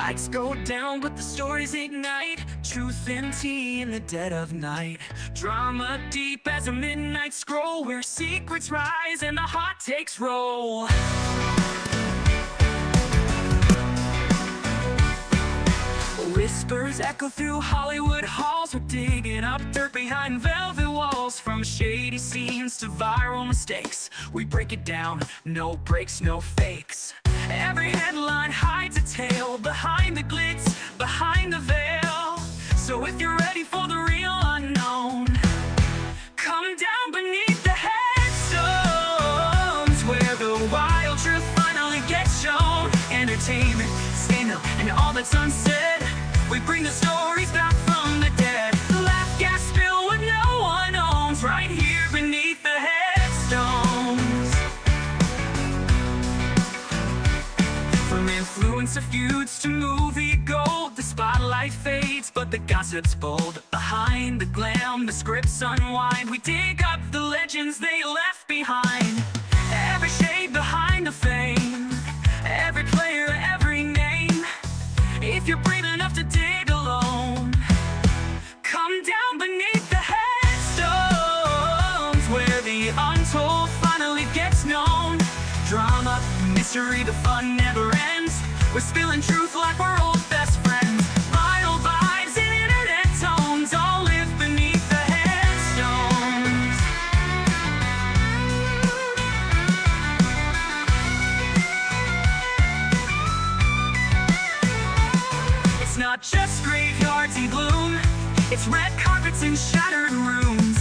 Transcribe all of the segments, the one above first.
Lights go down, but the stories ignite. Truth and tea in the dead of night. Drama deep as a midnight scroll, where secrets rise and the hot takes roll. Whispers echo through Hollywood halls. We're digging up dirt behind velvet walls. From shady scenes to viral mistakes, we break it down, no breaks, no fakes. Every headline hides a tale, behind the glitz, behind the veil. So if you're ready for the real unknown, come down beneath the headstones, where the wild truth finally gets shown. Entertainment, scandal, and all that's unsaid. We bring the stories back from the dead. Laugh, gas, spill what no one owns, right here beneath the headstones. From influencer feuds to movie gold, the spotlight fades, but the gossip's bold. Behind the glam, the scripts unwind. We dig up the legends they left behind. Every shade behind the fame, every player, every name. If you're brave enough to dig alone, come down beneath the headstones, where the untold finally gets known. Drama, mystery, the fun never ends. We're spilling truth like we're old best friends. Vinyl vibes and internet tones all live beneath the headstones. It's not just graveyards in gloom, it's red carpets and shattered rooms.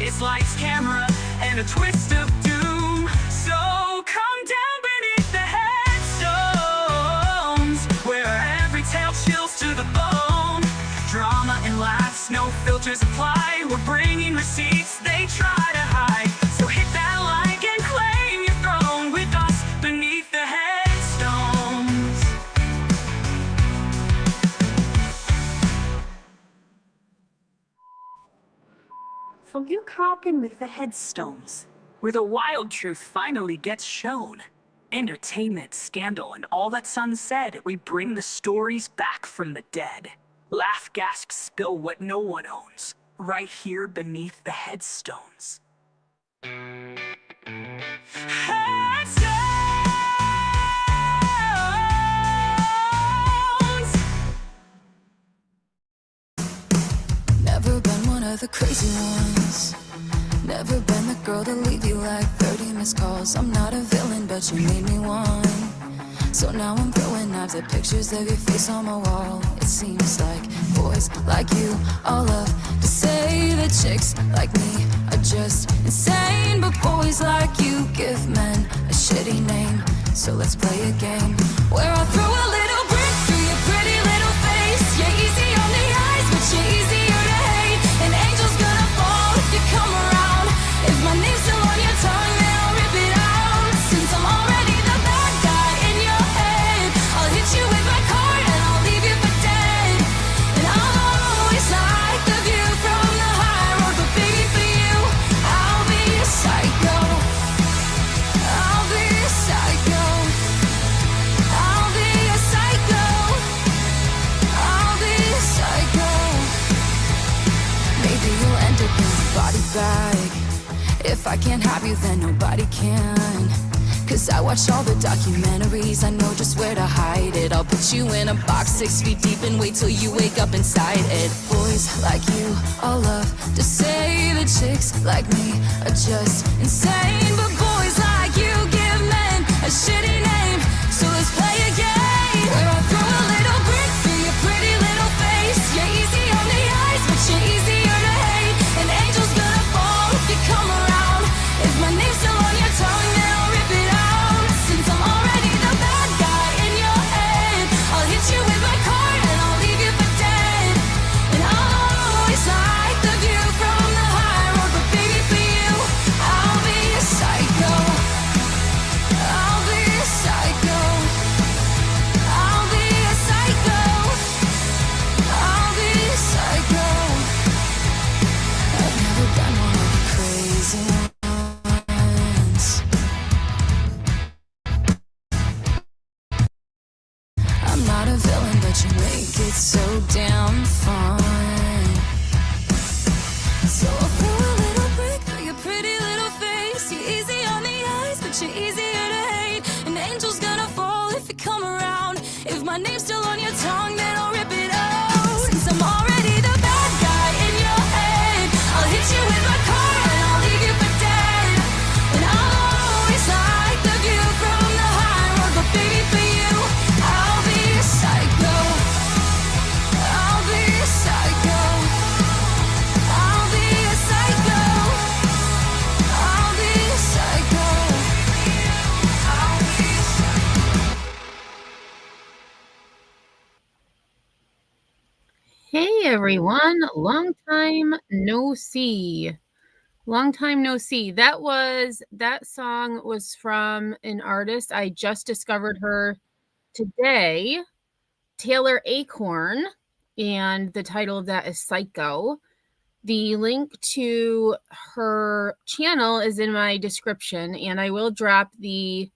It's lights, camera, and a twist of doom. So come down beneath the headstones, where every tale chills to the bone. Drama and laughs, no filters apply. We're bringing receipts they try to hide. So hit that like and claim your throne with us beneath the headstones. So you caught in with the headstones, where the wild truth finally gets shown. Entertainment, scandal, and all that's unsaid. We bring the stories back from the dead. Laugh, gasp, spill what no one owns, right here beneath the headstones. Headstones! Never been one of the crazy ones. Never been the girl to leave you like 30 missed calls. I'm not a villain, but you made me one. So now I'm throwing knives at pictures of your face on my wall. It seems like boys like you all love to say that chicks like me are just insane. But boys like you give men a shitty name. So let's play a game where I throw a little brick through your pretty little face. You're easy on the eyes, but you're easier to hate. An angel's gonna fall if you come around. If my name's still on your tongue, then I'll rip it out. Since I'm already the bad guy in your head, I'll hit you with my card and I'll leave you for dead. And I'll always like the view from the high road, but baby for you, I'll be a psycho. I'll be a psycho. I'll be a psycho. I'll be a psycho. Maybe you'll end up in a body bag. If I can't have you, then nobody can. Cause I watched all the documentaries, I know just where to hide it. I'll put you in a box 6 feet deep and wait till you wake up inside it. Boys like you all love to say that chicks like me are just insane. But boys like you give men a shitty name. So let's play a game where I throw a little brick through your pretty little face. You're easy on the eyes, but you're easier to hate. An angel's gonna fall if you come around. If my name's still on your tongue, then I'll rip it out. Since I'm already the bad guy in your head, I'll hit you with my card and I'll leave you for dead. And I'll always like the view from the high road, but baby for you, I'll be a psycho. face. You're easy on the eyes, but you're easier to hate. An angel's gonna fall if you come around. If my name's still on your tongue, then I'll rip it out. Since I'm already the bad guy in your head, I'll hit you with my car and I'll leave you for dead. And I'll always like the view from the high road, but baby, for you, I'll be a psycho. I'll be a psycho. I'll be a psycho. I'll be a psycho. I'll be a psycho. Hey everyone, long time no see. Long time no see. That song was from an artist. I just discovered her today, Taylor Acorn, and the title of that is Psycho. The link to her channel is in my description, and I will drop the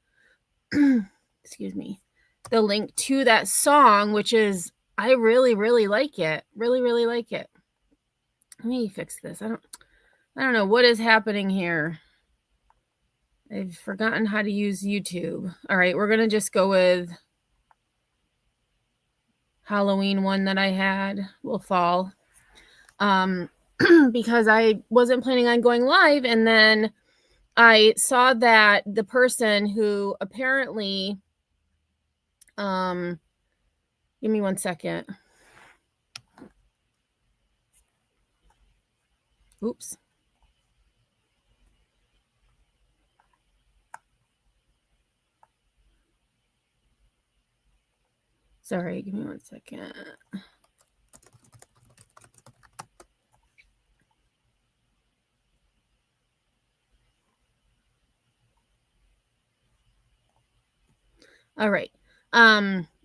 excuse me, the link to that song, which is I really, really like it. Really, really like it. Let me fix this. I don't know what is happening here. I've forgotten how to use YouTube. All right, we're going to just go with Halloween one that I had. Will fall. Because I wasn't planning on going live, and then I saw that the person who apparently give me 1 second. Oops. Sorry, give me 1 second. All right.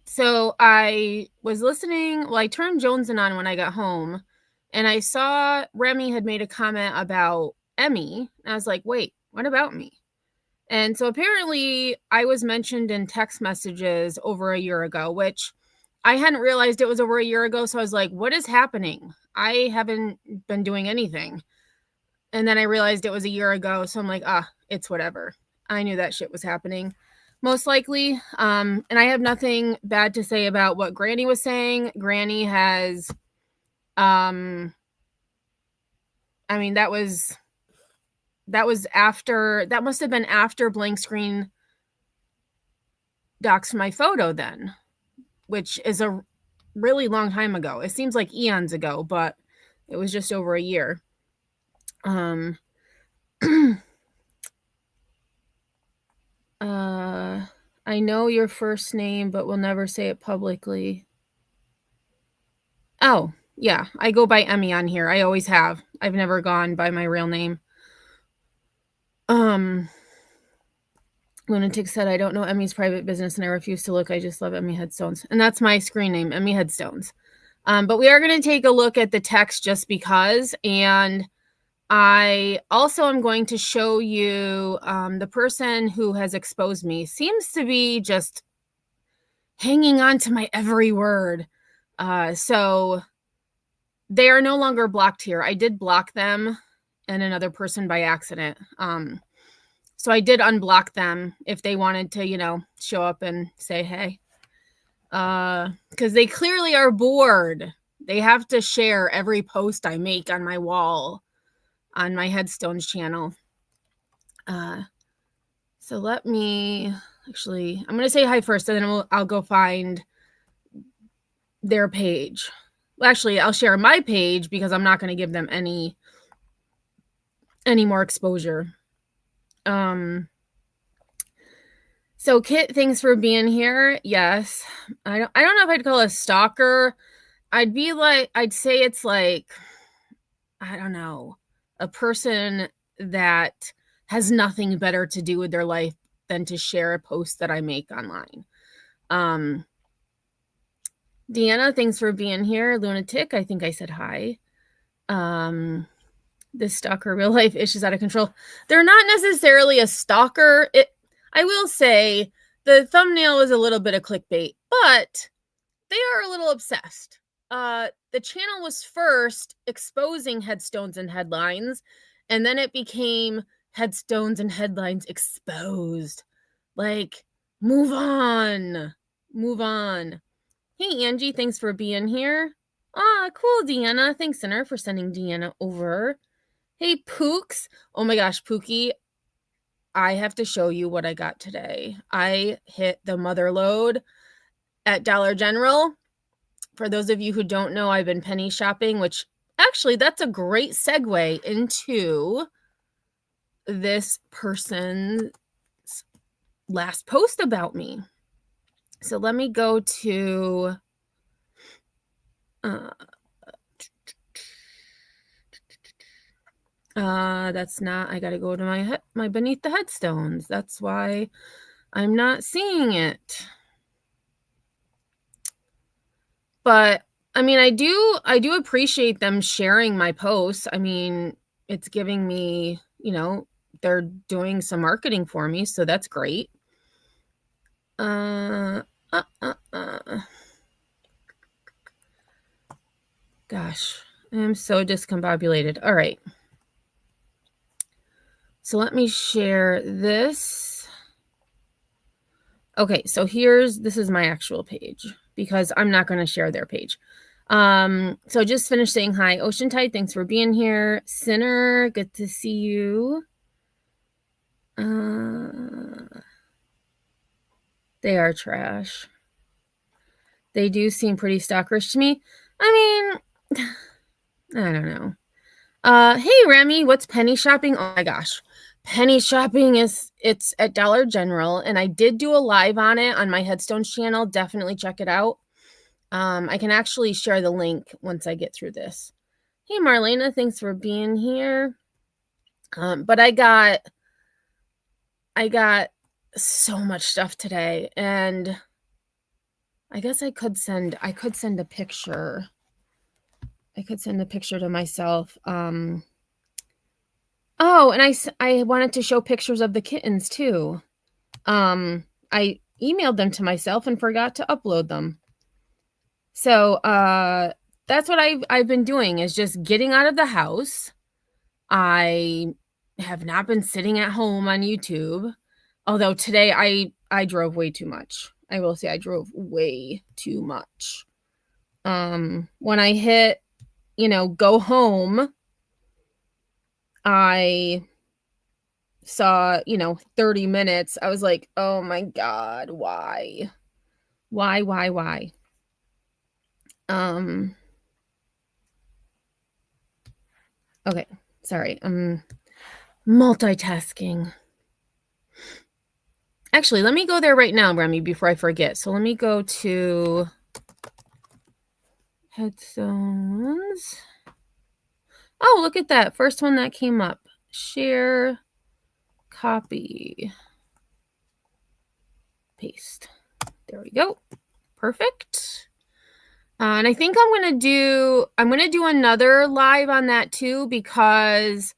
So I was listening. Well, I turned Jonesin on when I got home, and I saw Remy had made a comment about Emmy. And I was like, wait, what about me? And so apparently I was mentioned in text messages over a year ago, which I hadn't realized it was over a year ago. So I was like, what is happening? I haven't been doing anything. And then I realized it was a year ago. So I'm like, it's whatever. I knew that shit was happening. Most likely. And I have nothing bad to say about what Granny was saying. Granny has, I mean, that was after, that must have been after Blank Screen doxed my photo then, which is a really long time ago. It seems like eons ago, but it was just over a year. I know your first name, but will never say it publicly. Oh, yeah. I go by Emmy on here. I always have. I've never gone by my real name. Lunatic said, I don't know Emmy's private business and I refuse to look. I just love Emmy Headstones. And that's my screen name, Emmy Headstones. But we are going to take a look at the text just because. And I also am going to show you the person who has exposed me seems to be just hanging on to my every word. So they are no longer blocked here. I did block them and another person by accident. So I did unblock them if they wanted to, show up and say, hey, because they clearly are bored. They have to share every post I make on my wall on my Headstones channel. So let me I'm going to say hi first, and then I'll go find their page. Well, actually, I'll share my page because I'm not going to give them any more exposure. So Kit, thanks for being here. Yes. I don't know if I'd call it a stalker. I'd say it's like, I don't know, a person that has nothing better to do with their life than to share a post that I make online. Deanna, thanks for being here. Lunatic, I think I said hi. This stalker real life issues out of control. They're not necessarily a stalker. I will say the thumbnail is a little bit of clickbait, but they are a little obsessed. The channel was first exposing headstones and headlines, and then it became headstones and headlines exposed. Like, move on. Move on. Hey, Angie, thanks for being here. Ah, cool, Deanna. Thanks, Center, for sending Deanna over. Hey, Pooks. Oh my gosh, Pookie, I have to show you what I got today. I hit the mother load at Dollar General. For those of you who don't know, I've been penny shopping, which actually that's a great segue into this person's last post about me. So let me go to that's not, I gotta go to my beneath the headstones. That's why I'm not seeing it. But I mean, I do appreciate them sharing my posts. I mean, it's giving me, they're doing some marketing for me, so that's great. Gosh, I'm so discombobulated. All right. So let me share this. Okay, so this is my actual page because I'm not going to share their page. So just finished saying hi. Ocean Tide, thanks for being here. Sinner, good to see you. They are trash. They do seem pretty stalkerish to me. I mean, I don't know. Hey Remy, what's penny shopping? Oh my gosh. Penny shopping it's at Dollar General, and I did do a live on it on my Headstones channel. Definitely check it out. I can actually share the link once I get through this. Hey Marlena, thanks for being here. But I got so much stuff today, and I guess I could send a picture. I could send a picture to myself. Oh, and I wanted to show pictures of the kittens too. I emailed them to myself and forgot to upload them. So, that's what I've been doing, is just getting out of the house. I have not been sitting at home on YouTube. Although today I drove way too much. I will say I drove way too much. When I hit, go home, I saw, 30 minutes. I was like, oh my God, why? Okay, sorry. I'm multitasking. Actually, let me go there right now, Remy, before I forget. So let me go to headstones. Oh, look at that. First one that came up. Share, copy, paste. There we go. Perfect. And I think I'm going to do another live on that too, because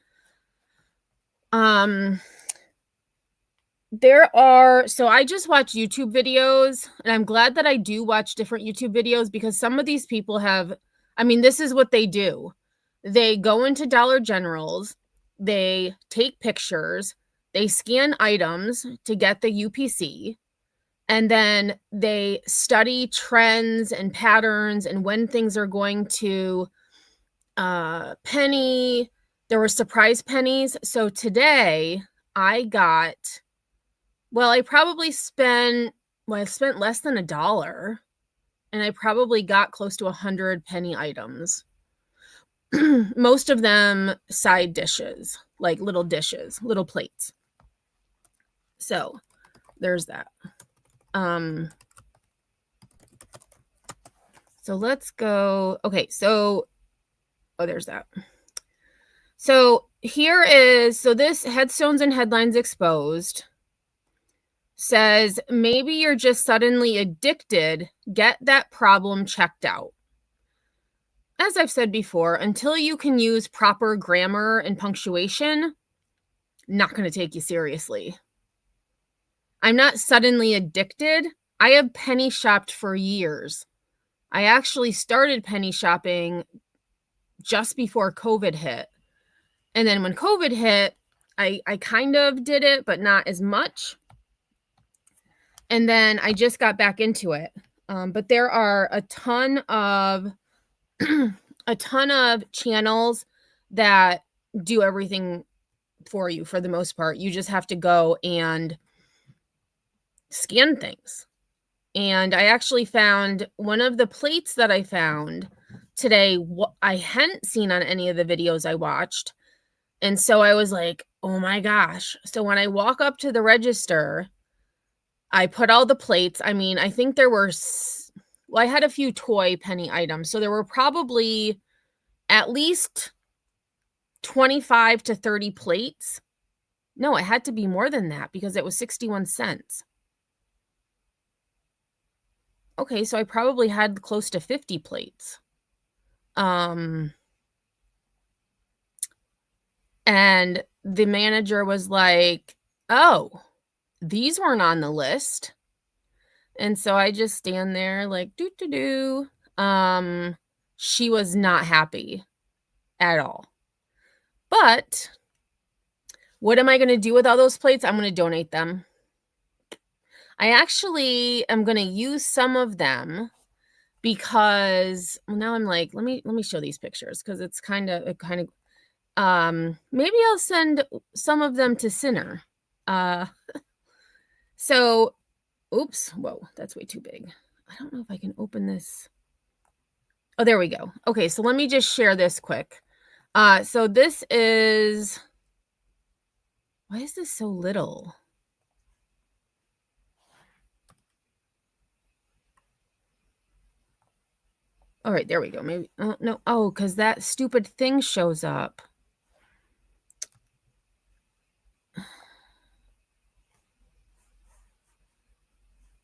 so I just watch YouTube videos, and I'm glad that I do watch different YouTube videos, because some of these people this is what they do. They go into Dollar Generals, they take pictures, they scan items to get the UPC, and then they study trends and patterns and when things are going to penny. There were surprise pennies. So today I spent less than $1, and I probably got close to 100 penny items. Most of them side dishes, like little dishes, little plates. So there's that. So let's go. Okay, so there's that. So this Headstones and Headlines Exposed says, maybe you're just suddenly addicted. Get that problem checked out. As I've said before, until you can use proper grammar and punctuation, not going to take you seriously. I'm not suddenly addicted. I have penny shopped for years. I actually started penny shopping just before COVID hit. And then when COVID hit, I kind of did it, but not as much. And then I just got back into it. But there are a ton of channels that do everything for you for the most part. You just have to go and scan things. And I actually found one of the plates that I found today, I hadn't seen on any of the videos I watched. And so I was like, oh my gosh. So when I walk up to the register, I put all the plates. I mean, I think there were, well, I had a few toy penny items. So there were probably at least 25 to 30 plates. No, it had to be more than that because it was 61 cents. Okay, so I probably had close to 50 plates. And the manager was like, oh, these weren't on the list. And so I just stand there like, doo. She was not happy at all. But what am I going to do with all those plates? I'm going to donate them. I actually am going to use some of them because, well, now I'm like, let me show these pictures because it's kind of maybe I'll send some of them to Sinner. So, oops, whoa, that's way too big. I don't know if I can open this. Oh, there we go. Okay, so let me just share this quick. So this is, why is this so little? All right, there we go. Maybe, no, oh, because that stupid thing shows up.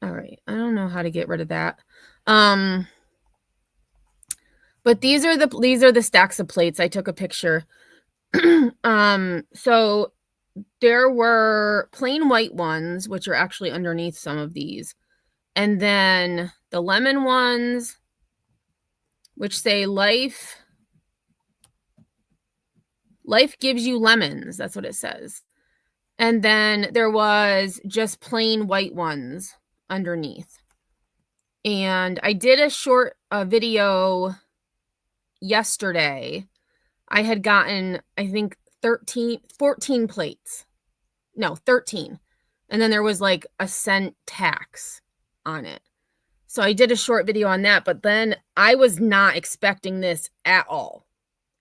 All right, I don't know how to get rid of that. But these are the stacks of plates. I took a picture. So there were plain white ones, which are actually underneath some of these. And then the lemon ones, which say life gives you lemons. That's what it says. And then there was just plain white ones underneath. And I did a short video yesterday. I had gotten, I think, 14 plates. No, 13. And then there was like a cent tax on it. So I did a short video on that, but then I was not expecting this at all.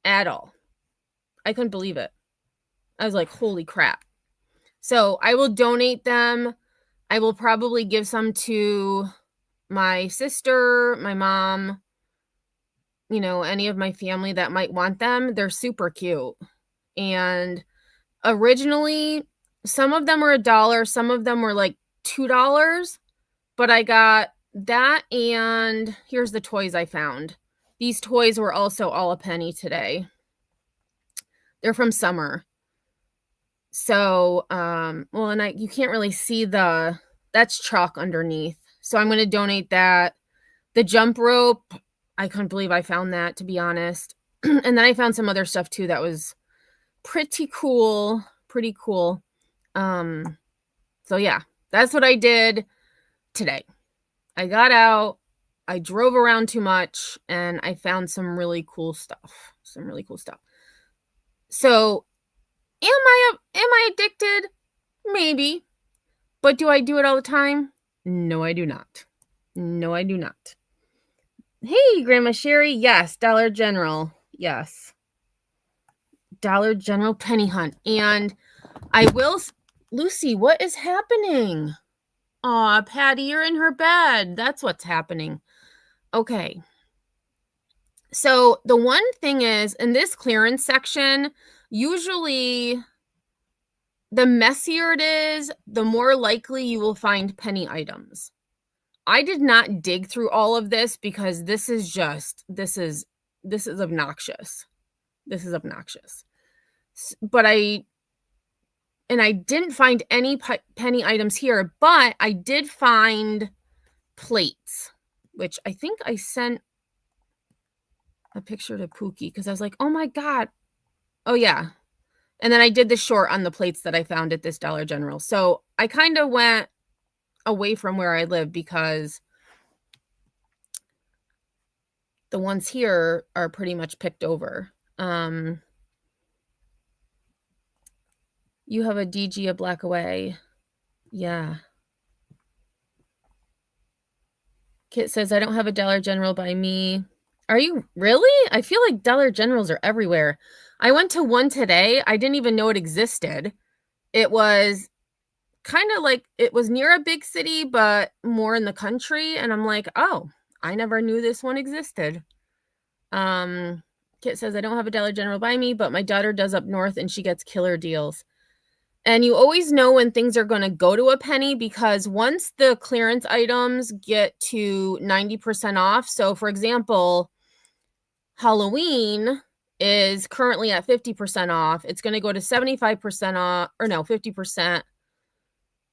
At all. I couldn't believe it. I was like, holy crap. So I will donate them. I will probably give some to my sister, my mom, any of my family that might want them. They're super cute. And originally, some of them were $1, some of them were like $2, but I got that, and here's the toys I found. These toys were also all a penny today. They're from Summer. So, well, and you can't really see that's chalk underneath. So I'm going to donate that. The jump rope, I couldn't believe I found that, to be honest. And then I found some other stuff too that was pretty cool. So yeah, that's what I did today. I got out, I drove around too much, and I found some really cool stuff. So am I addicted? Maybe. But do I do it all the time? No, I do not. Hey, Grandma Sherry. Yes, Dollar General. Yes. Dollar General penny hunt. And I will, Lucy, what is happening? Aw, Patty, you're in her bed. That's what's happening. Okay. So the one thing is, in this clearance section, usually the messier it is, the more likely you will find penny items. I did not dig through all of this because this is obnoxious. This is obnoxious. But I didn't find any penny items here, but I did find plates, which I think I sent a picture to Pookie because I was like, oh my God. Oh yeah. And then I did the short on the plates that I found at this Dollar General. So I kind of went away from where I live because the ones here are pretty much picked over. You have a DG a black away. Yeah. Kit says, I don't have a Dollar General by me. Are you really? I feel like Dollar Generals are everywhere. I went to one today. I didn't even know it existed. It was kind of like, it was near a big city, but more in the country. And I'm like, oh, I never knew this one existed. Kit says, I don't have a Dollar General by me, but my daughter does up north and she gets killer deals. And you always know when things are going to go to a penny because once the clearance items get to 90% off, so for example, Halloween is currently at 50% off. It's going to go to 75% off, or no, 50%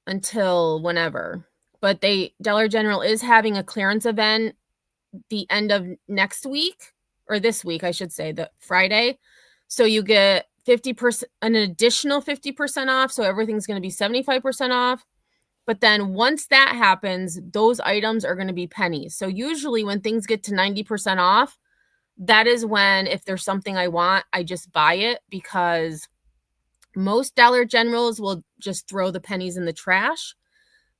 until whenever. But Dollar General is having a clearance event the end of next week, or this week, I should say, the Friday. So you get 50%, an additional 50% off. So everything's going to be 75% off. But then once that happens, those items are going to be pennies. So usually when things get to 90% off, that is when, if there's something I want, I just buy it, because most Dollar Generals will just throw the pennies in the trash.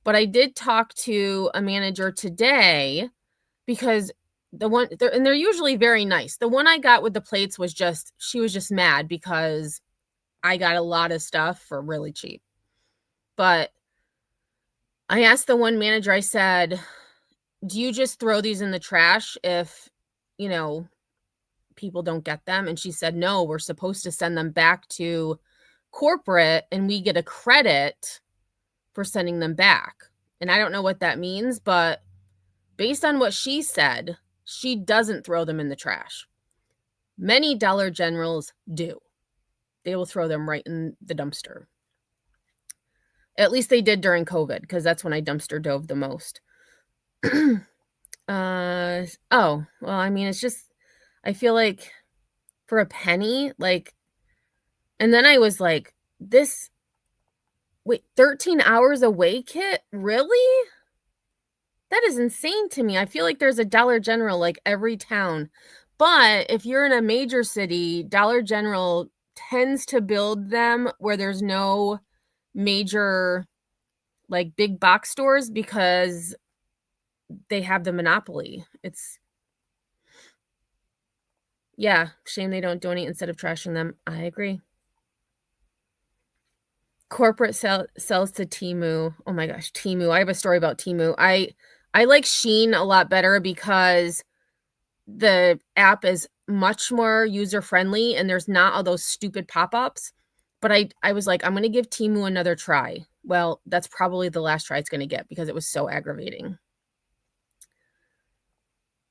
But I did talk to a manager today because they're usually very nice. The one I got with the plates she was just mad because I got a lot of stuff for really cheap. But I asked the one manager, I said, do you just throw these in the trash if, people don't get them? And she said, no, we're supposed to send them back to corporate and we get a credit for sending them back. And I don't know what that means, but based on what she said, she doesn't throw them in the trash. Many Dollar Generals do. They will throw them right in the dumpster. At least they did during COVID, because that's when I dumpster dove the most. Oh, well, I mean, it's just, I feel like for a penny, and then I was like, 13 hours away, Kit? Really? That is insane to me. I feel like there's a Dollar General every town. But if you're in a major city, Dollar General tends to build them where there's no major big box stores because they have the monopoly. Shame they don't donate instead of trashing them. I agree. Corporate sells to Temu. Oh my gosh, Temu. I have a story about Temu. I like Shein a lot better because the app is much more user-friendly and there's not all those stupid pop-ups. But I was like, I'm going to give Temu another try. Well, that's probably the last try it's going to get because it was so aggravating.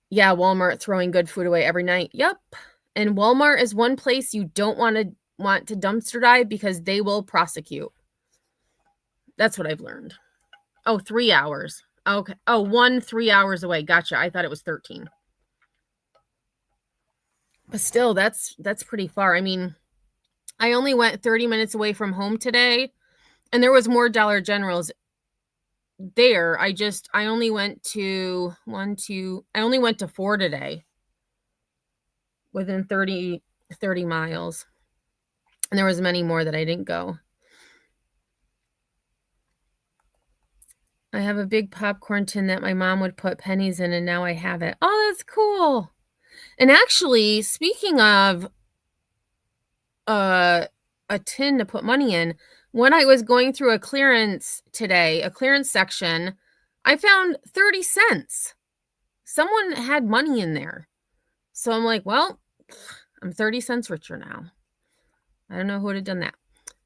Yeah, Walmart throwing good food away every night. Yep. And Walmart is one place you don't want to dumpster dive because they will prosecute. That's what I've learned. Oh, 3 hours. Okay. Oh, 3 hours away. Gotcha. I thought it was 13. But still, that's pretty far. I mean, I only went 30 minutes away from home today, and there was more Dollar Generals there. I only went to I only went to 4 today within 30 miles. And there was many more that I didn't go. I have a big popcorn tin that my mom would put pennies in, and now I have it. Oh, that's cool. And actually, speaking of a tin to put money in, when I was going through a clearance section, I found 30 cents. Someone had money in there. So I'm like, well, I'm 30 cents richer now. I don't know who would have done that.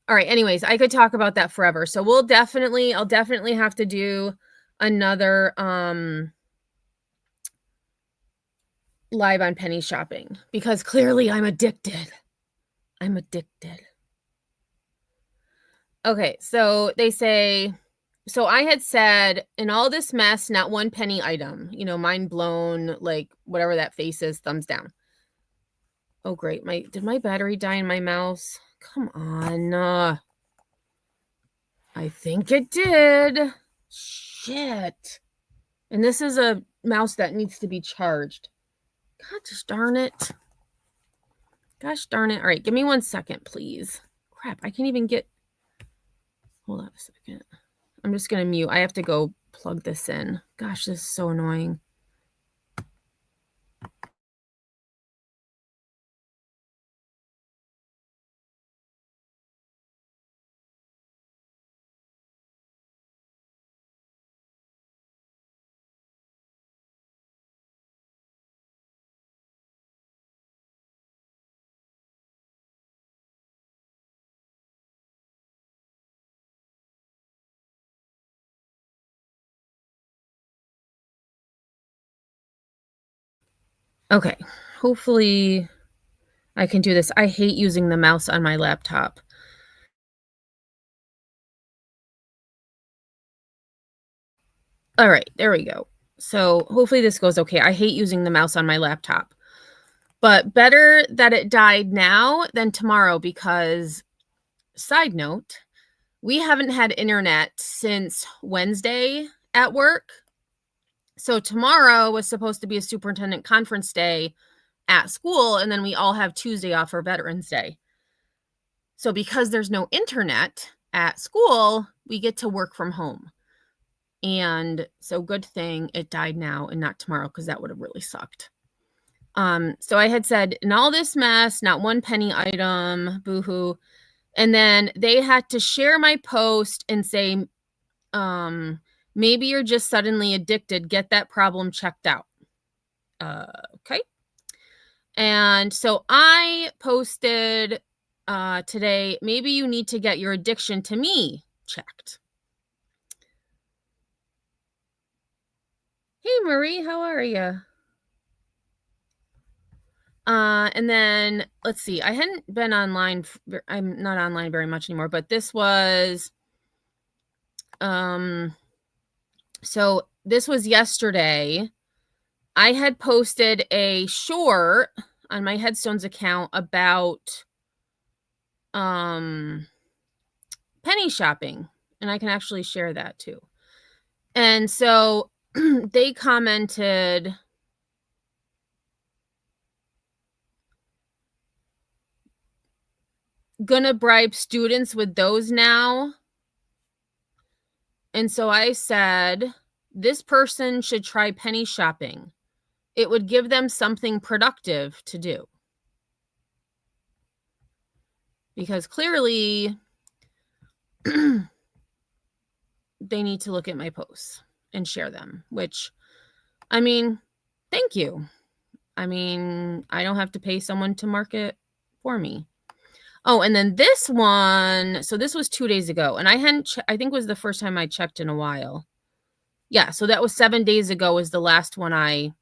All right. Anyways, I could talk about that forever. So I'll definitely have to do another live on penny shopping because clearly I'm addicted. Okay. So they say, so I had said in all this mess, not one penny item, mind blown, whatever that face is, thumbs down. Oh, great. Did my battery die in my mouse? Come on. I think it did. Shit. And this is a mouse that needs to be charged. Gosh darn it. Gosh darn it. All right, give me 1 second, please. Crap, I can't even get... Hold on a second. I'm just going to mute. I have to go plug this in. Gosh, this is so annoying. Okay, hopefully I can do this. I hate using the mouse on my laptop. All right, there we go. So hopefully this goes okay. I hate using the mouse on my laptop. But better that it died now than tomorrow because, side note, we haven't had internet since Wednesday at work. So tomorrow was supposed to be a superintendent conference day at school, and then we all have Tuesday off for Veterans Day. So because there's no internet at school, we get to work from home. And so good thing it died now and not tomorrow, because that would have really sucked. So I had said, in all this mess, not one penny item, boohoo. And then they had to share my post and say, maybe you're just suddenly addicted. Get that problem checked out. Okay. And so I posted today, maybe you need to get your addiction to me checked. Hey, Marie, how are you? And then let's see, I hadn't been online. I'm not online very much anymore, but this was, so this was yesterday. I had posted a short on my Headstones account about, penny shopping, and I can actually share that too. And so they commented, gonna bribe students with those now. And so I said, this person should try penny shopping. It would give them something productive to do. Because clearly they need to look at my posts and share them, which, I mean, thank you. I mean, I don't have to pay someone to market for me. Oh, and then this one, so this was 2 days ago, and I hadn't, I think it was the first time I checked in a while. Yeah, so that was 7 days ago was the last one I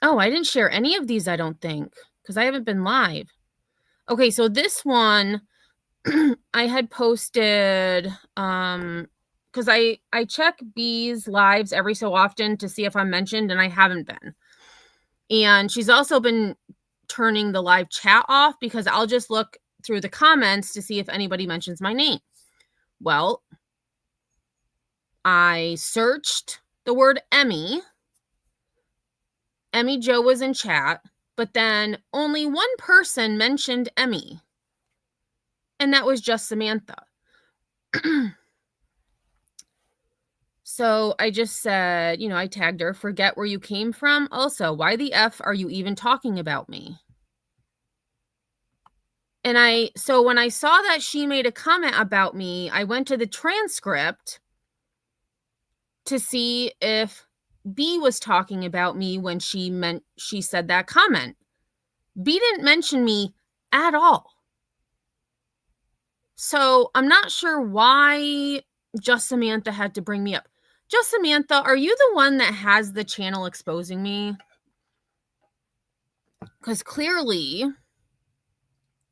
didn't share any of these, I don't think, because I haven't been live. Okay, so this one I had posted, because I check B's lives every so often to see if I'm mentioned, and I haven't been. And she's also been turning the live chat off because I'll just look through the comments to see if anybody mentions my name. Well, I searched the word Emmy. Emmy Joe was in chat, but then only one person mentioned Emmy. And that was just Samantha. So I just said, I tagged her, forget where you came from. Also, why the F are you even talking about me? And so when I saw that she made a comment about me, I went to the transcript to see if B was talking about me when she said that comment. B didn't mention me at all. So I'm not sure why just Samantha had to bring me up. Just Samantha, are you the one that has the channel exposing me? Because clearly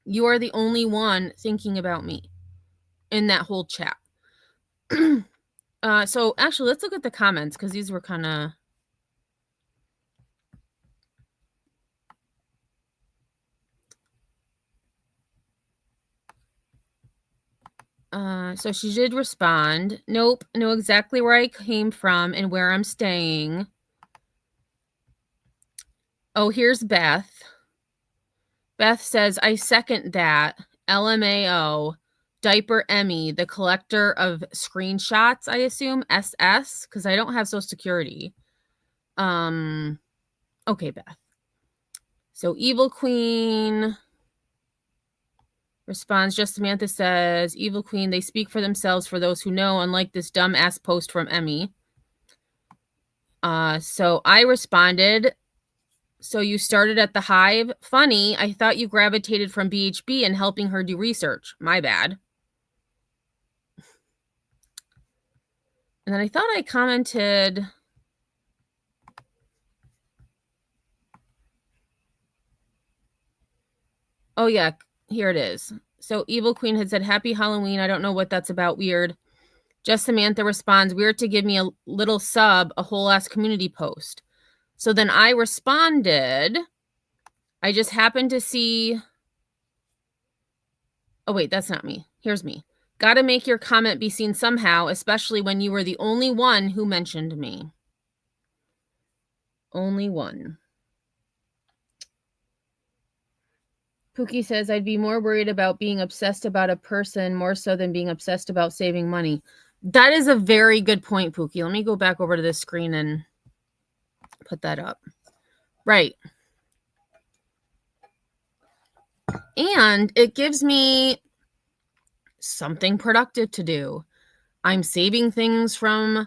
you are the only one thinking about me in that whole chat. So actually, let's look at the comments because these were kind of... So she did respond. Nope, know exactly where I came from and where I'm staying. Oh, here's Beth. Beth says, I second that. LMAO. Diaper Emmy, the collector of screenshots, I assume. SS, because I don't have Social Security. Okay, Beth. So Evil Queen responds, just Samantha says, Evil Queen, they speak for themselves for those who know, unlike this dumbass post from Emmy. So I responded, so you started at the Hive? Funny, I thought you gravitated from BHB and helping her do research. My bad. And then I thought I commented... Oh, yeah, here it is. So Evil Queen had said, Happy Halloween. I don't know what that's about. Weird. Just Samantha responds, weird to give me a little sub, a whole ass community post. So then I responded, I just happened to see... Oh, wait, that's not me. Here's me. Gotta make your comment be seen somehow, especially when you were the only one who mentioned me. Only one. Pookie says, I'd be more worried about being obsessed about a person more so than being obsessed about saving money. That is a very good point, Pookie. Let me go back over to this screen and put that up. Right. And it gives me something productive to do. I'm saving things from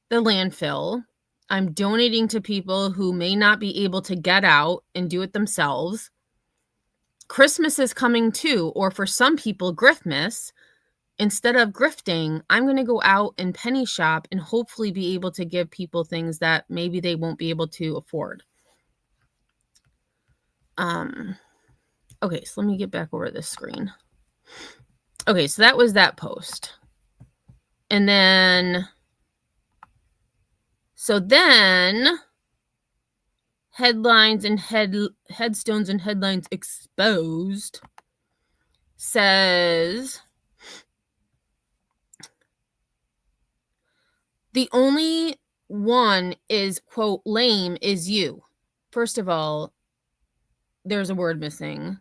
the landfill. I'm donating to people who may not be able to get out and do it themselves. Christmas is coming too, or for some people, Griftmas. Instead of grifting, I'm going to go out and penny shop and hopefully be able to give people things that maybe they won't be able to afford. Okay, so let me get back over this screen. Okay, so that was that post. And then, so then, headlines and headstones and headlines exposed says, the only one is, quote, lame is you. First of all, there's a word missing.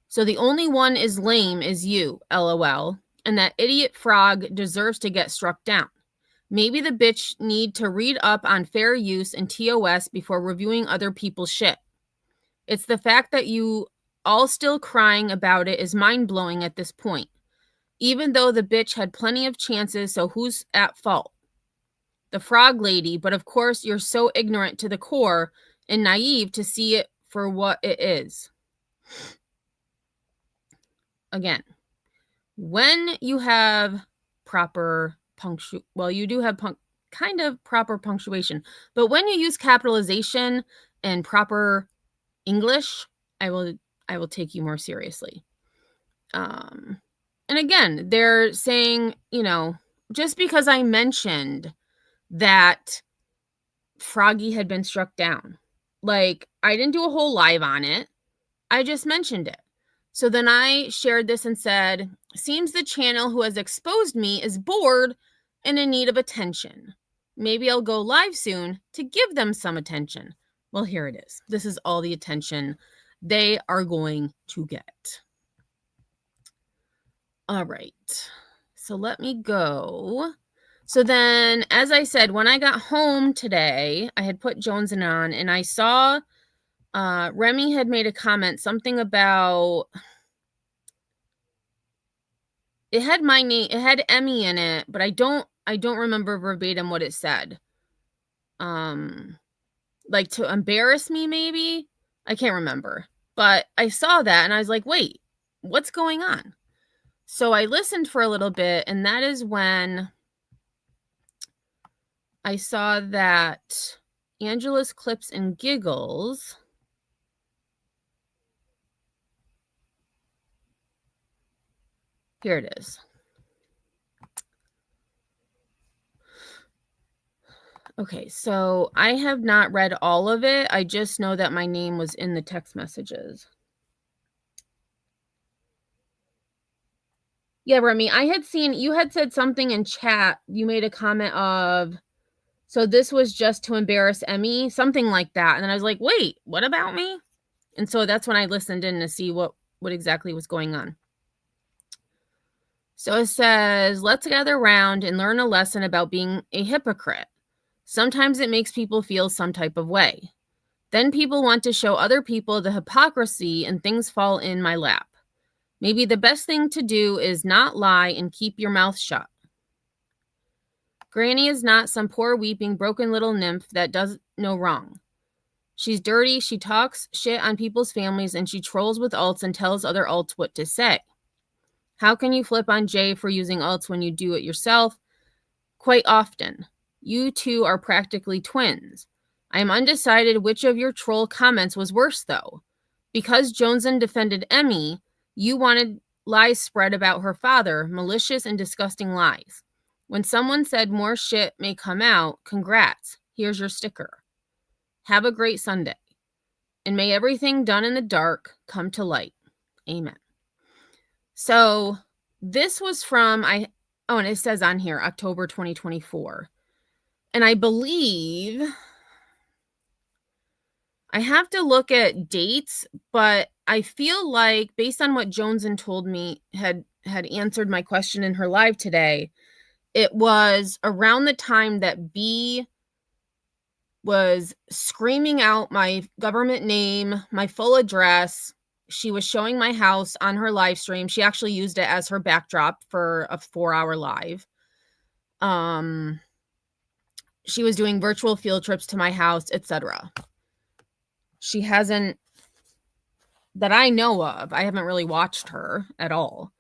So the only one is lame is you, LOL. And that idiot frog deserves to get struck down. Maybe the bitch need to read up on fair use and TOS before reviewing other people's shit. It's the fact that you all still crying about it is mind-blowing at this point. Even though the bitch had plenty of chances, so who's at fault? The frog lady, but of course you're so ignorant to the core and naive to see it for what it is. Again, when you have proper you do have kind of proper punctuation, but when you use capitalization and proper English, I will take you more seriously. And again, they're saying, you know, just because I mentioned that Froggy had been struck down, like, I didn't do a whole live on it. I just mentioned it. So then I shared this and said, seems the channel who has exposed me is bored and in need of attention. Maybe I'll go live soon to give them some attention. Well, here it is. This is all the attention they are going to get. All right. So let me go. So then, as I said, when I got home today, I had put Jones in on, and I saw Remy had made a comment, something about, it had my name, it had Emmy in it, but I don't remember verbatim what it said. Like to embarrass me, maybe? I can't remember. But I saw that and I was like, wait, what's going on? So I listened for a little bit, and that is when I saw that Angela's Clips and Giggles here it is. Okay, so I have not read all of it. I just know that my name was in the text messages. Yeah, Remy, I had seen, you had said something in chat. You made a comment of, so this was just to embarrass Emmy, something like that. And then I was like, wait, what about me? And so that's when I listened in to see what exactly was going on. So it says, let's gather around and learn a lesson about being a hypocrite. Sometimes it makes people feel some type of way. Then people want to show other people the hypocrisy and things fall in my lap. Maybe the best thing to do is not lie and keep your mouth shut. Granny is not some poor weeping broken little nymph that does no wrong. She's dirty, she talks shit on people's families, and she trolls with alts and tells other alts what to say. How can you flip on Jay for using alts when you do it yourself? Quite often. You two are practically twins. I am undecided which of your troll comments was worse, though. Because Joneson defended Emmy, you wanted lies spread about her father, malicious and disgusting lies. When someone said more shit may come out, congrats. Here's your sticker. Have a great Sunday. And may everything done in the dark come to light. Amen. So this was from, and it says on here, October 2024. And I believe, I have to look at dates, but I feel like based on what Joneson told me had answered my question in her live today, it was around the time that B was screaming out my government name, my full address. She was showing my house on her live stream. She actually used it as her backdrop for a 4-hour live. She was doing virtual field trips to my house, etc. She hasn't, that I know of, I haven't really watched her at all.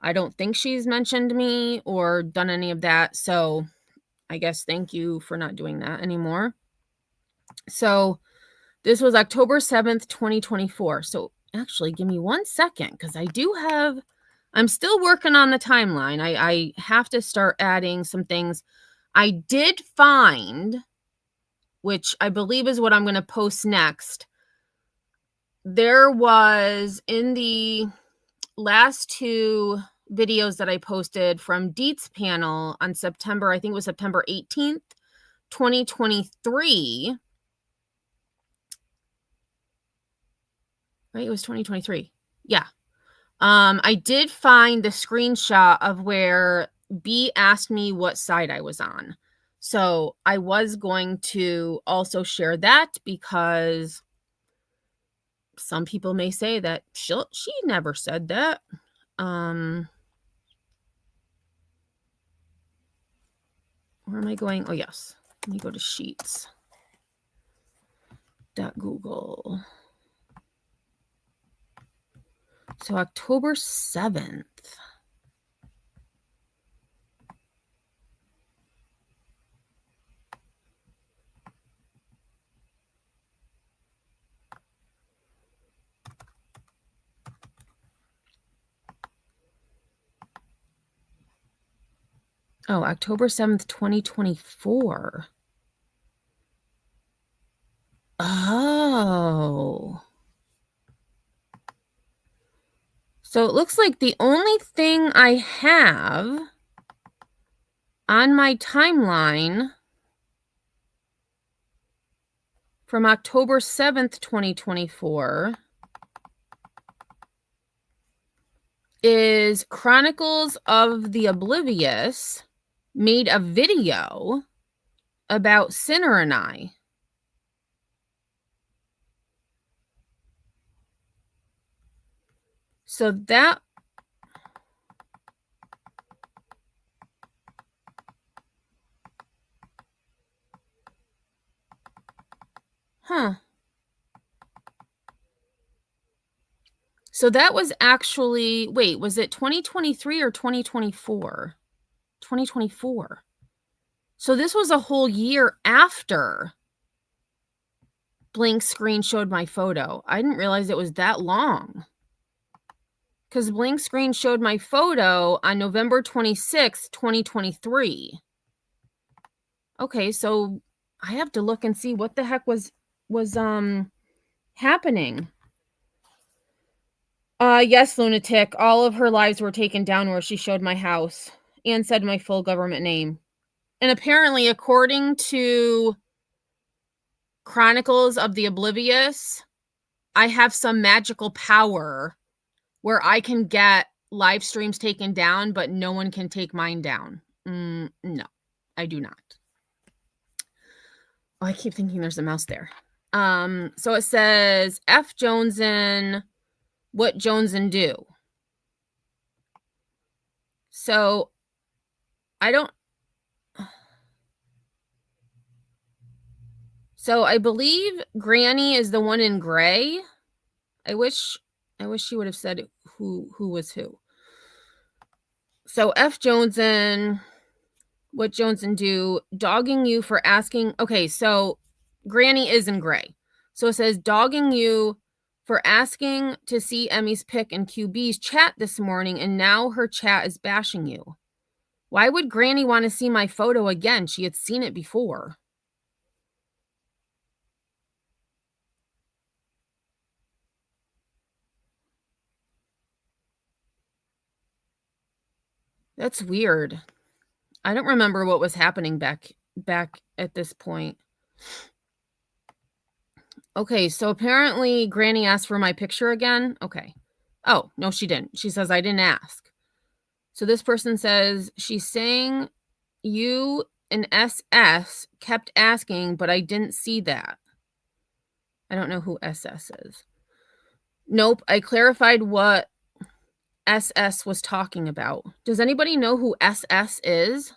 I don't think she's mentioned me or done any of that. So I guess thank you for not doing that anymore. So this was October 7th, 2024. So actually give me 1 second because I'm still working on the timeline. I have to start adding some things. I did find, which I believe is what I'm going to post next. There was in the last 2 videos that I posted from Deet's panel on September, I think it was September 18th, 2023. Right? It was 2023. Yeah. I did find the screenshot of where B asked me what side I was on. So I was going to also share that because some people may say that she never said that. Where am I going? Oh, yes. Let me go to Sheets. .google. So October 7th. Oh, October 7th, 2024. Oh. So it looks like the only thing I have on my timeline from October 7th, 2024 is Chronicles of the Oblivious made a video about Sinner and I. So that, So that was actually, wait, was it 2023 or 2024? 2024. So this was a whole year after Blink Screen showed my photo. I didn't realize it was that long. Because Blink Screen showed my photo on November 26th, 2023. Okay, so I have to look and see what the heck was happening. Yes, lunatic. All of her lives were taken down where she showed my house and said my full government name. And apparently, according to Chronicles of the Oblivious, I have some magical power where I can get live streams taken down, but no one can take mine down. No, I do not. Oh, I keep thinking there's a mouse there. So it says F. Joneson, what Joneson do? So I don't. So I believe Granny is the one in gray. I wish she would have said who was who. So F. Joneson, what Joneson do? Dogging you for asking. Okay, so Granny is in gray. So it says dogging you for asking to see Emmy's pic in QB's chat this morning, and now her chat is bashing you. Why would Granny want to see my photo again? She had seen it before. That's weird. I don't remember what was happening back at this point. Okay, so apparently Granny asked for my picture again. Okay. Oh, no, she didn't. She says, I didn't ask. So this person says, she's saying you and SS kept asking, but I didn't see that. I don't know who SS is. Nope, I clarified what SS was talking about. Does anybody know who SS is?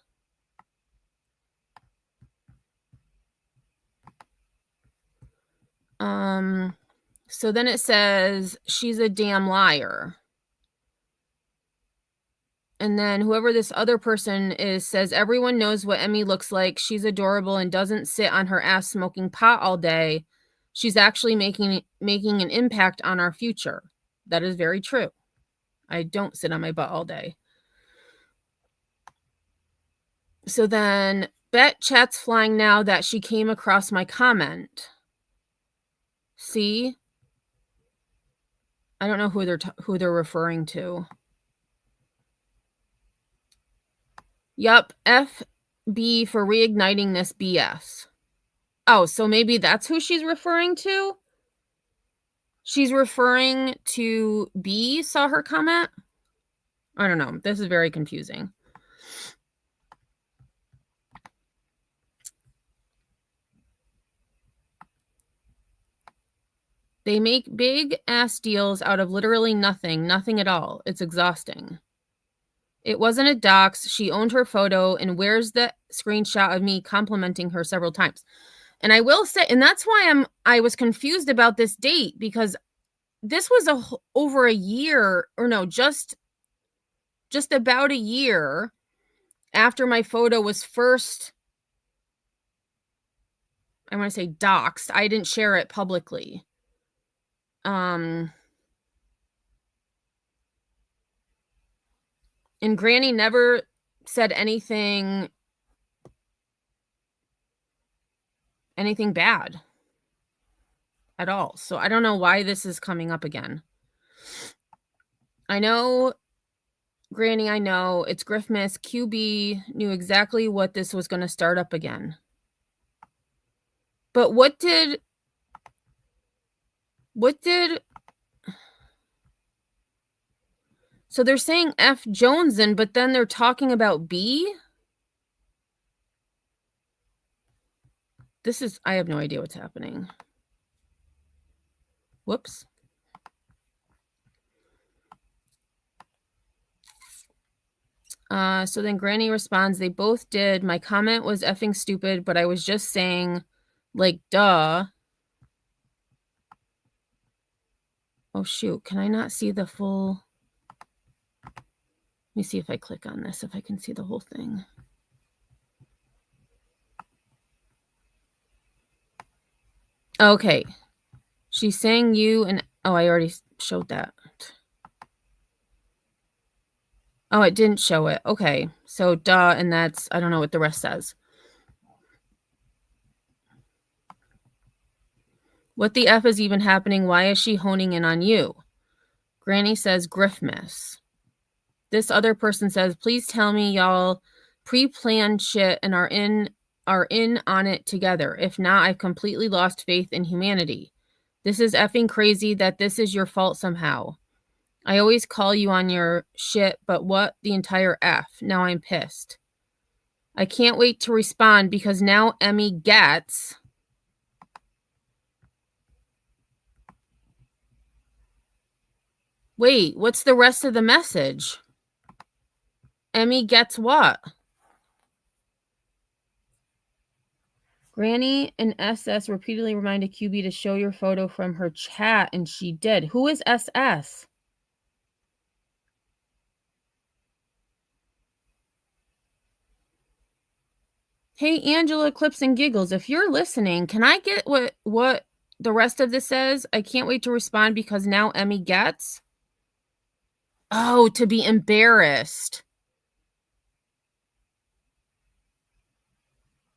So then it says she's a damn liar. And then whoever this other person is says everyone knows what Emmy looks like. She's adorable and doesn't sit on her ass smoking pot all day. She's actually making an impact on our future. That is very true. I don't sit on my butt all day. So then Bet chat's flying now that she came across my comment. See? I don't know who they're referring to. Yup, FB for reigniting this BS. Oh, so maybe that's who she's referring to? She's referring to B, saw her comment? I don't know. This is very confusing. They make big ass deals out of literally nothing at all. It's exhausting. It wasn't a dox. She owned her photo, and where's the screenshot of me complimenting her several times? And I will say, and that's why I was confused about this date, because this was over a year, or no, just about a year after my photo was first, I want to say doxed. I didn't share it publicly. And Granny never said anything bad at all. So I don't know why this is coming up again. I know, Granny, I know it's Griffmas. QB knew exactly what this was going to start up again. But what did so they're saying F Joneson, but then they're talking about B? I have no idea what's happening. Whoops. So then Granny responds, they both did. My comment was effing stupid, but I was just saying, like, duh. Oh, shoot. Can I not see the full? Let me see if I click on this, if I can see the whole thing. Okay. She's saying you and... Oh, I already showed that. Oh, it didn't show it. Okay. So, duh, and that's... I don't know what the rest says. What the F is even happening? Why is she honing in on you? Granny says, Griffmas. This other person says, please tell me y'all pre-planned shit and are in on it together. If not, I've completely lost faith in humanity. This is effing crazy that this is your fault somehow. I always call you on your shit, but what the entire F? Now I'm pissed. I can't wait to respond because now Emmy gets... Wait, what's the rest of the message? Emmy gets what? Granny and SS repeatedly reminded QB to show your photo from her chat, and she did. Who is SS? Hey, Angela Clips and Giggles, if you're listening, can I get what the rest of this says? I can't wait to respond because now Emmy gets... Oh, to be embarrassed.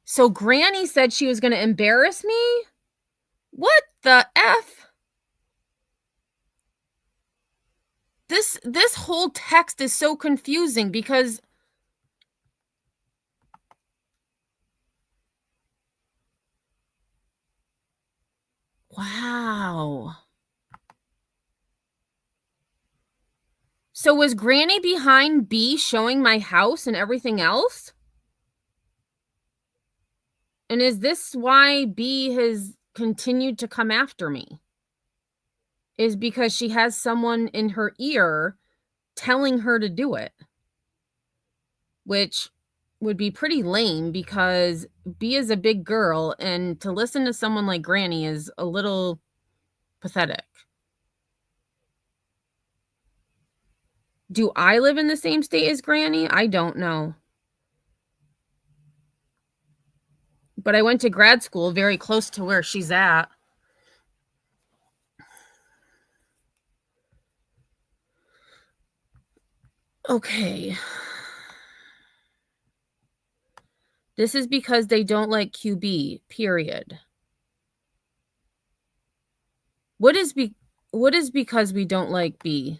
So Granny said she was going to embarrass me? What the F? This whole text is so confusing because... Wow. So was Granny behind B showing my house and everything else? And is this why B has continued to come after me? Is because she has someone in her ear telling her to do it. Which would be pretty lame because B is a big girl and to listen to someone like Granny is a little pathetic. Do I live in the same state as Granny? I don't know. But I went to grad school very close to where she's at. Okay. This is because they don't like QB, period. What is because we don't like B?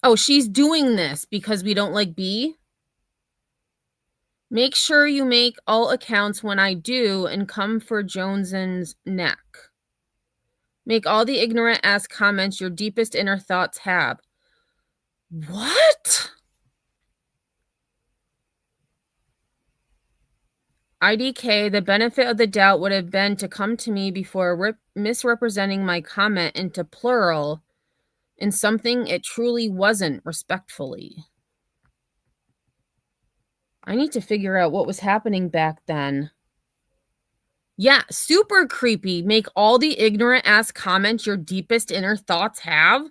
Oh, she's doing this because we don't like B? Make sure you make all accounts when I do and come for Jones's neck. Make all the ignorant ass comments your deepest inner thoughts have. What? IDK, the benefit of the doubt would have been to come to me before misrepresenting my comment into plural in something it truly wasn't respectfully. I need to figure out what was happening back then. Yeah, super creepy. Make all the ignorant ass comments your deepest inner thoughts have.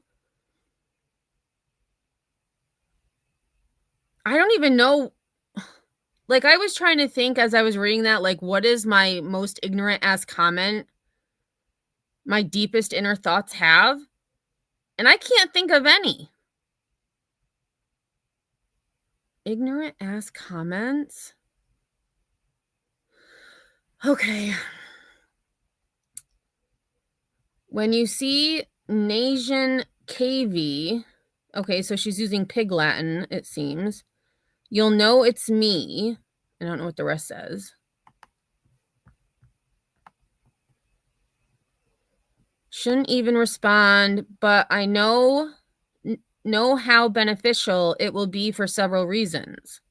I don't even know. Like, I was trying to think as I was reading that, like, what is my most ignorant ass comment my deepest inner thoughts have? And I can't think of any. Ignorant ass comments? Okay. When you see Nasian KV, okay, so she's using Pig Latin, it seems. You'll know it's me. I don't know what the rest says. Shouldn't even respond, but I know how beneficial it will be for several reasons.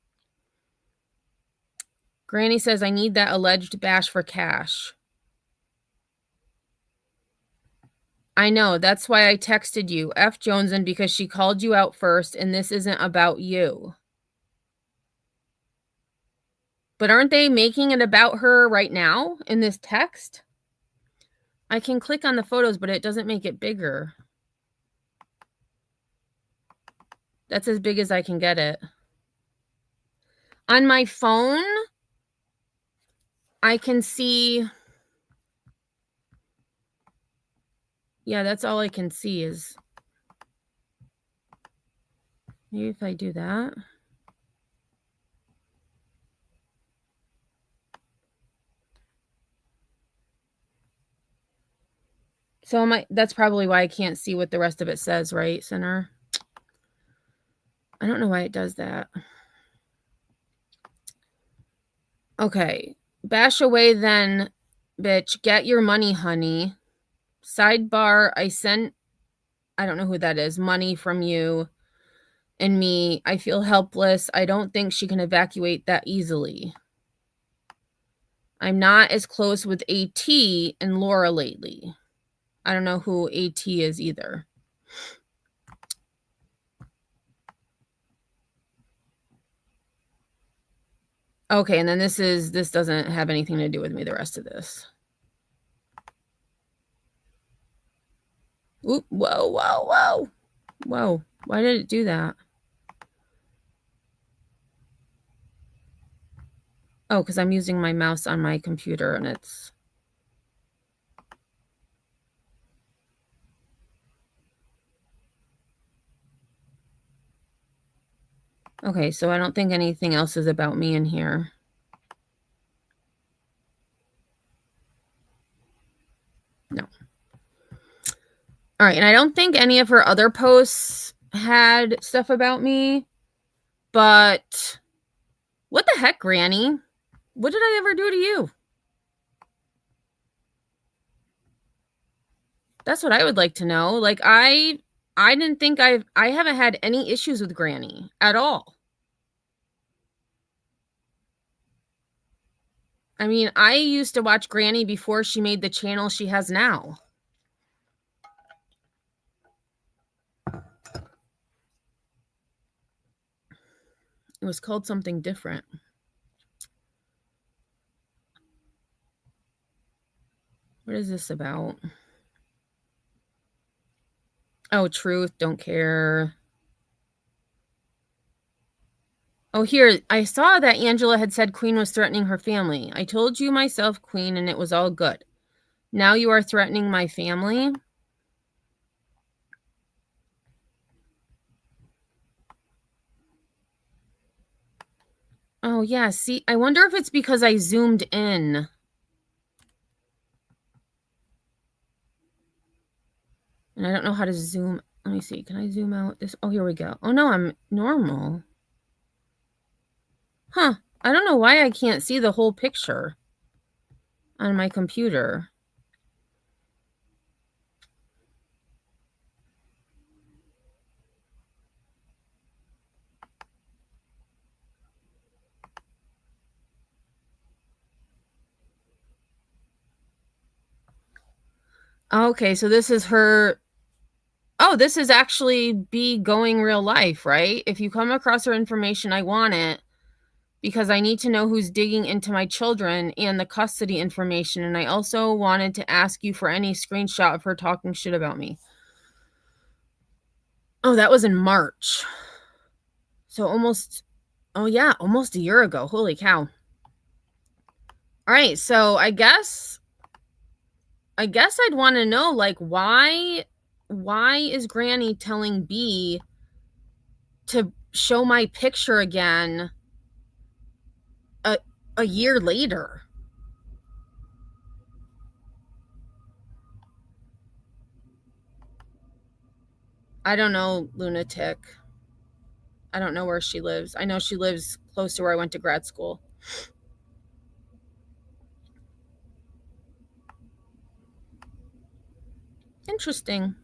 Granny says, I need that alleged bash for cash. I know, that's why I texted you, F. Joneson, because she called you out first, and this isn't about you. But aren't they making it about her right now in this text? I can click on the photos, but it doesn't make it bigger. That's as big as I can get it. On my phone, I can see... Yeah, that's all I can see is... Maybe if I do that... So that's probably why I can't see what the rest of it says, right, Center? I don't know why it does that. Okay. Bash away then, bitch. Get your money, honey. Sidebar, I don't know who that is, money from you and me. I feel helpless. I don't think she can evacuate that easily. I'm not as close with AT and Laura lately. I don't know who AT is either. Okay, and then this doesn't have anything to do with me, the rest of this. Oop, whoa, whoa, whoa. Whoa, why did it do that? Oh, because I'm using my mouse on my computer and it's... Okay, so I don't think anything else is about me in here. No. All right, and I don't think any of her other posts had stuff about me, but what the heck, Granny? What did I ever do to you? That's what I would like to know. Like, I didn't think I haven't had any issues with Granny at all. I mean, I used to watch Granny before she made the channel she has now. It was called something different. What is this about? Oh, truth, don't care. Oh, here, I saw that Angela had said Queen was threatening her family. I told you myself, Queen, and it was all good. Now you are threatening my family? Oh, yeah, see, I wonder if it's because I zoomed in. And I don't know how to zoom. Let me see. Can I zoom out this? Oh, here we go. Oh, no, I'm normal. Huh. I don't know why I can't see the whole picture on my computer. Okay, so this is her. Oh, this is actually be going real life, right? If you come across her information, I want it because I need to know who's digging into my children and the custody information. And I also wanted to ask you for any screenshot of her talking shit about me. Oh, that was in March. So almost a year ago. Holy cow. All right, so I guess I'd want to know, like, why is Granny telling B to show my picture again a year later? I don't know, lunatic. I don't know where she lives. I know she lives close to where I went to grad school. Interesting.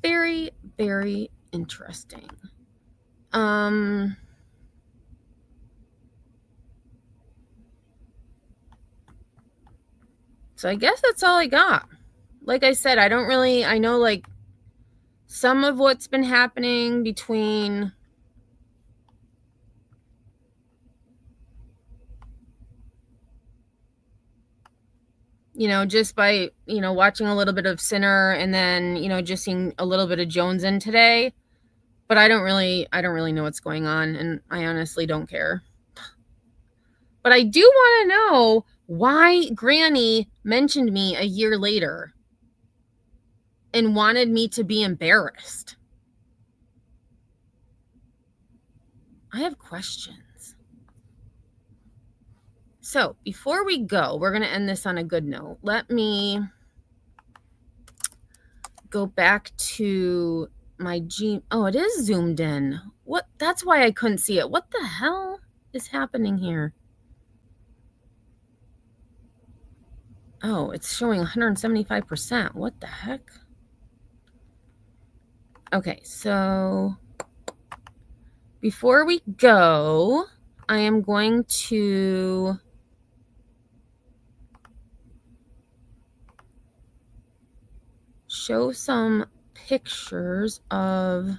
Very, very interesting. So I guess that's all I got. Like I said, I know, like, some of what's been happening between just by, watching a little bit of Sinner and then, just seeing a little bit of Jones in today. But I don't really know what's going on, and I honestly don't care. But I do want to know why Granny mentioned me a year later and wanted me to be embarrassed. I have questions. So before we go, we're going to end this on a good note. Let me go back to my Oh, it is zoomed in. What? That's why I couldn't see it. What the hell is happening here? Oh, it's showing 175%. What the heck? Okay, so before we go, I am going to show some pictures of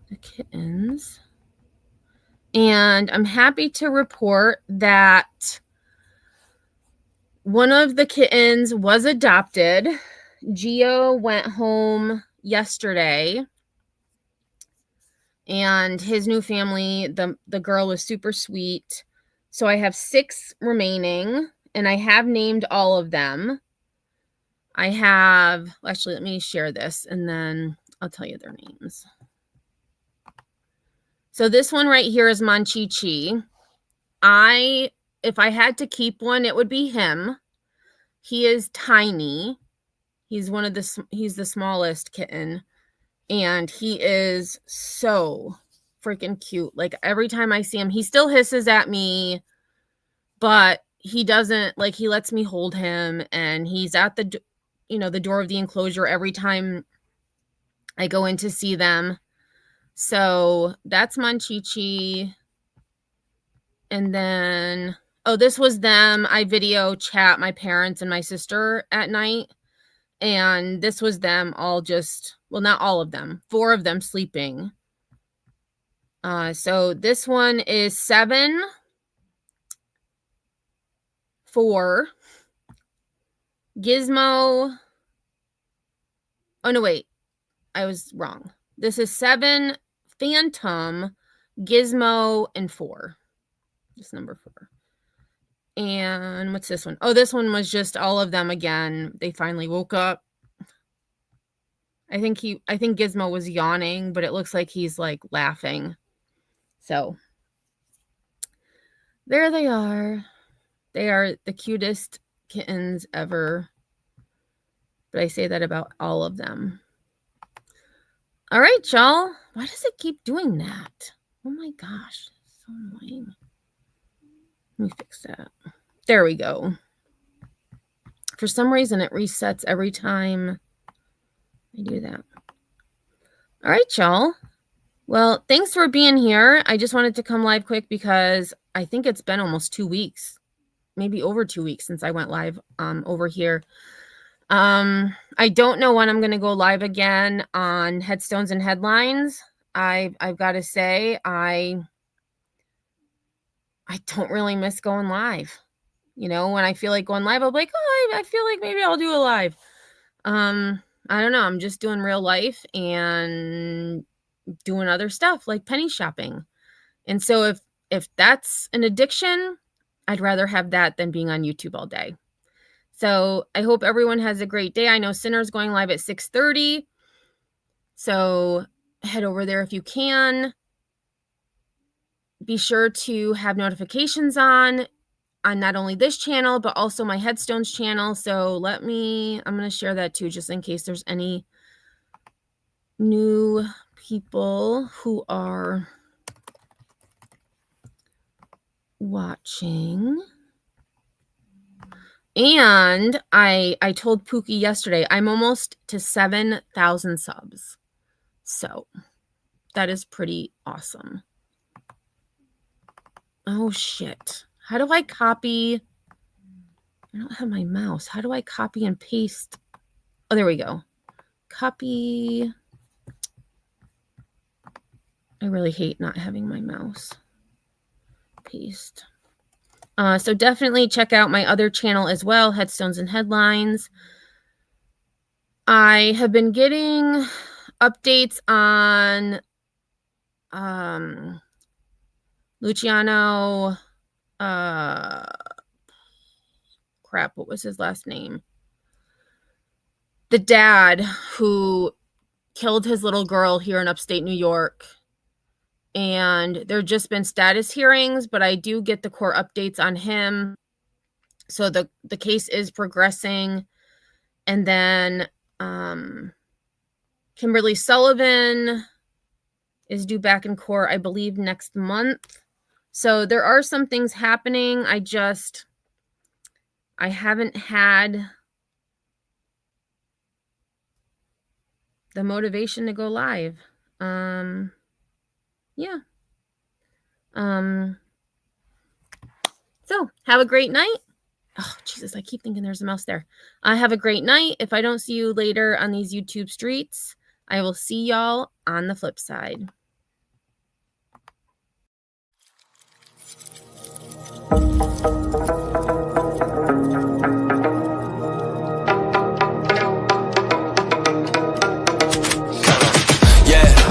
the kittens. And I'm happy to report that one of the kittens was adopted. Geo went home yesterday, and his new family, the girl was super sweet. So I have 6 remaining, and I have named all of them. I have, actually, let me share this, and then I'll tell you their names. So this one right here is Monchichi. If I had to keep one, it would be him. He is tiny. He's the smallest kitten, and he is so freaking cute. Like, every time I see him, he still hisses at me, but he doesn't, like, he lets me hold him, and he's at the door of the enclosure every time I go in to see them. So that's Monchichi. And then, oh, this was them. I video chat my parents and my sister at night. And this was them all just, well, not all of them, 4 of them sleeping. So this one is 7, 4, Gizmo. Oh, no, wait. I was wrong. This is 7, Phantom, Gizmo, and 4. This number 4. And what's this one? Oh, this one was just all of them again. They finally woke up. I think Gizmo was yawning, but it looks like he's like laughing. So there they are. They are the cutest kittens ever. But I say that about all of them. All right, y'all. Why does it keep doing that? Oh my gosh. So annoying. Let me fix that. There we go. For some reason, it resets every time I do that. All right, y'all. Well, thanks for being here. I just wanted to come live quick because I think it's been almost 2 weeks, maybe over 2 weeks since I went live over here. I don't know when I'm going to go live again on Headstones and Headlines. I've got to say, I don't really miss going live. You know, when I feel like going live, I'll be like, oh, I feel like maybe I'll do a live. I don't know. I'm just doing real life and doing other stuff like penny shopping. And so if that's an addiction, I'd rather have that than being on YouTube all day. So I hope everyone has a great day. I know Sinner's going live at 6:30. So head over there if you can. Be sure to have notifications on not only this channel, but also my Headstones channel. So I'm going to share that too, just in case there's any new people who are watching. And I told Pookie yesterday, I'm almost to 7,000 subs. So that is pretty awesome. Oh, shit. How do I copy? I don't have my mouse. How do I copy and paste? Oh, there we go. Copy. I really hate not having my mouse. Paste. So definitely check out my other channel as well, Headstones and Headlines. I have been getting updates on Luciano. Crap, what was his last name? The dad who killed his little girl here in upstate New York. and there just been status hearings, but I do get the court updates on him. So the case is progressing. And then Kimberly Sullivan is due back in court, I believe, next month. So there are some things happening. I haven't had the motivation to go live. Yeah. So have a great night. Oh, Jesus, I keep thinking there's a mouse there. Have a great night. If I don't see you later on these YouTube streets, I will see y'all on the flip side.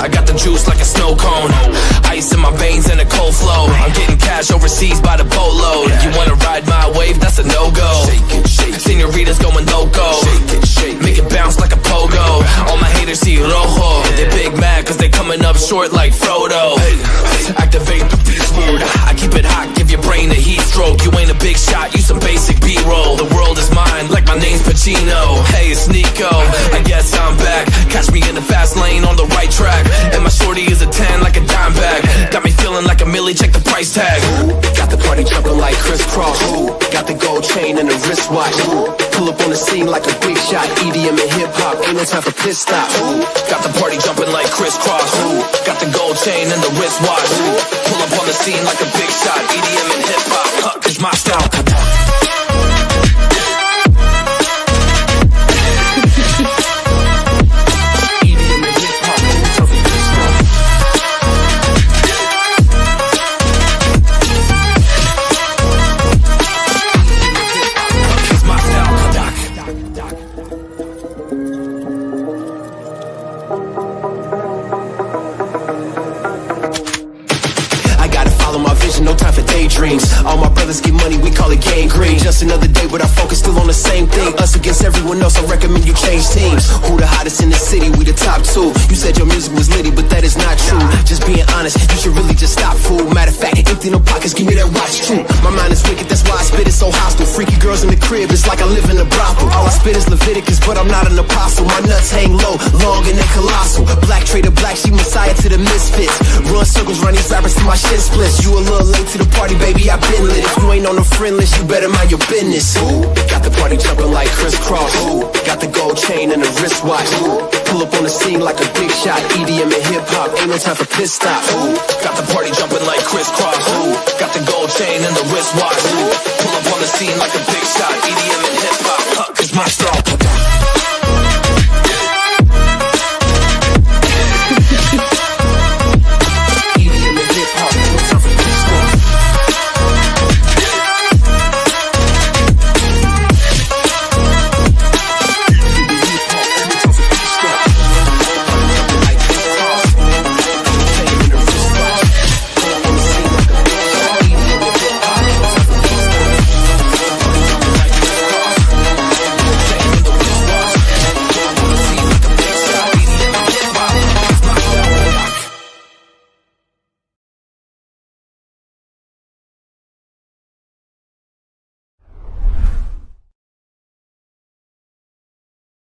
I got the juice like a snow cone. Ice in my veins and a cold flow. I'm getting cash overseas by the boatload. You wanna ride my wave? That's a no-go. Senoritas going loco. Make it bounce like a pogo. All my haters see rojo. They big mad cause they coming up short like Frodo. Activate the beast mode. I keep it hot, give your brain a heat stroke. You ain't a big shot, you some basic B-roll. The world is mine like my name's Pacino. Hey, it's Nico, I guess I'm back. Catch me in the fast lane on the right track. And my shorty is a 10 like a dime bag. Got me feeling like a millie, check the price tag. Got the party jumping like crisscross. Got the gold chain and the wristwatch. Pull up on the scene like a big shot. EDM and hip hop, ain't no time for pit stop. Got the party jumping like crisscross. Got the gold chain and the wristwatch. Pull up on the scene like a big shot. EDM and hip hop, cause my style. No time for daydreams. All my brothers get money, we call it gang green. Just another day, but our focus still on the same thing. Us against everyone else, I recommend you change teams. Who the hottest in the city? We the top two. You said your music was litty, but that is not true. Just being honest, you should really just stop, fool. Matter of fact, empty no pockets, give me that watch too. My mind is wicked, that's why I spit it so hostile. Freaky girls in the crib, it's like I live in a brothel. All I spit is Leviticus, but I'm not an apostle. My nuts hang low, long and they colossal. Black trader black, she messiah to the misfits. Run circles, run these rappers to my shit splits. You a little late to the party, baby, I been lit. If you ain't on the friend list, you better mind your business. Got the party jumping like crisscross. Got the gold chain and the wristwatch. Pull up on the scene like a big shot. EDM and hip hop, ain't no time for pit stop. Got the party jumping like crisscross. Got the gold chain and the wristwatch. Pull up on the scene like a big shot. EDM and hip hop, cause my style.